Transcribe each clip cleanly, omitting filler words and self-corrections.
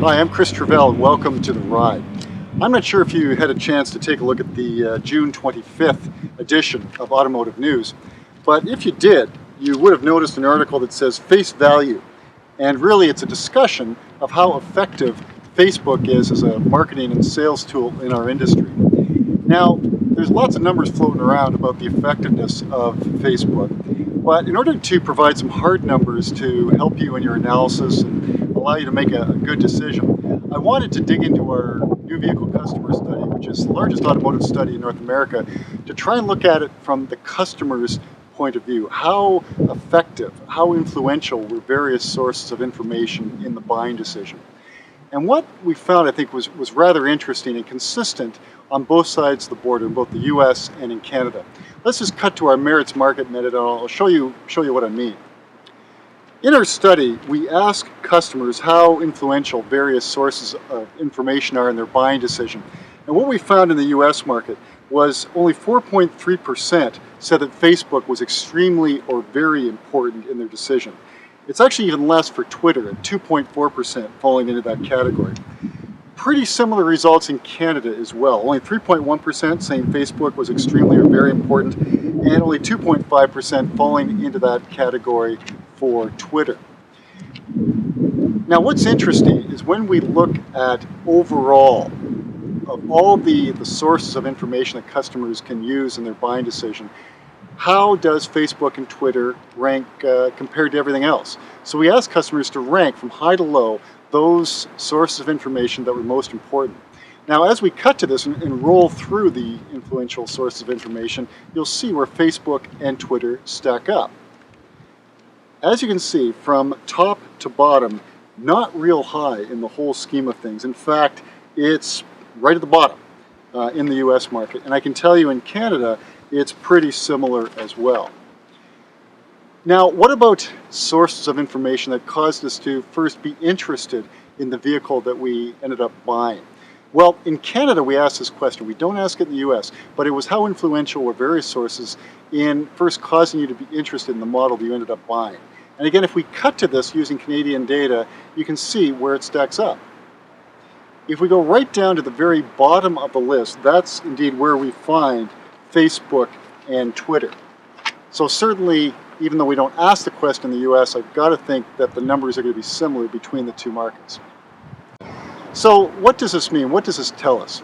Hi, I'm Chris Travell and welcome to The Ride. I'm not sure if you had a chance to take a look at the June 25th edition of Automotive News, but if you did, you would have noticed an article that says face value. And really it's a discussion of how effective Facebook is as a marketing and sales tool in our industry. Now, there's lots of numbers floating around about the effectiveness of Facebook, but in order to provide some hard numbers to help you in your analysis and allow you to make a good decision, I wanted to dig into our new vehicle customer study, which is the largest automotive study in North America, to try and look at it from the customer's point of view. How effective, how influential were various sources of information in the buying decision? And what we found, I think, was rather interesting and consistent on both sides of the border, in both the US and in Canada. Let's just cut to our Maritz Market Minute and I'll show you what I mean. In our study, we asked customers how influential various sources of information are in their buying decision. And what we found in the US market was only 4.3% said that Facebook was extremely or very important in their decision. It's actually even less for Twitter at 2.4% falling into that category. Pretty similar results in Canada as well. Only 3.1% saying Facebook was extremely or very important, and only 2.5% falling into that category for Twitter. Now what's interesting is when we look at overall of all the sources of information that customers can use in their buying decision, how does Facebook and Twitter rank compared to everything else? So we asked customers to rank from high to low those sources of information that were most important. Now as we cut to this and roll through the influential sources of information, you'll see where Facebook and Twitter stack up. As you can see, from top to bottom, not real high in the whole scheme of things. In fact, it's right at the bottom in the US market. And I can tell you in Canada, it's pretty similar as well. Now, what about sources of information that caused us to first be interested in the vehicle that we ended up buying? Well, in Canada, we asked this question. We don't ask it in the US, but it was how influential were various sources in first causing you to be interested in the model that you ended up buying. And again, if we cut to this using Canadian data, you can see where it stacks up. If we go right down to the very bottom of the list, that's indeed where we find Facebook and Twitter. So certainly, even though we don't ask the question in the US, I've got to think that the numbers are going to be similar between the two markets. So what does this mean? What does this tell us?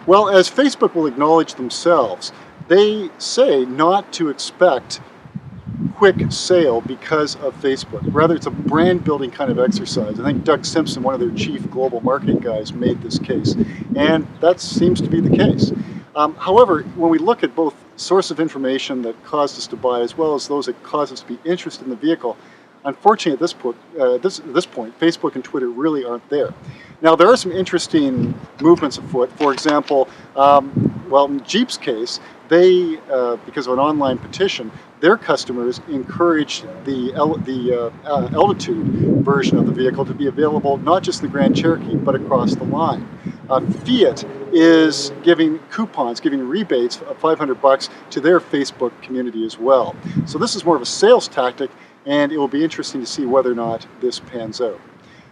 Well, as Facebook will acknowledge themselves, they say not to expect quick sale because of Facebook. Rather, it's a brand building kind of exercise. I think Doug Simpson, one of their chief global marketing guys, made this case, and that seems to be the case. However, when we look at both source of information that caused us to buy as well as those that caused us to be interested in the vehicle, unfortunately at this point, Facebook and Twitter really aren't there. Now there are some interesting movements afoot. For example, well, in Jeep's case, they, because of an online petition, their customers encouraged the Altitude version of the vehicle to be available not just in the Grand Cherokee, but across the line. Fiat is giving coupons, giving rebates of $500 to their Facebook community as well. So this is more of a sales tactic, and it will be interesting to see whether or not this pans out.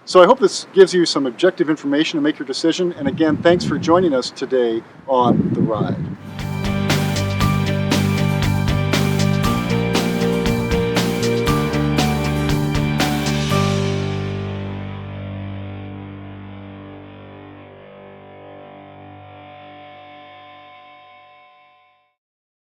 So I hope this gives you some objective information to make your decision. And again, thanks for joining us today on The Ride.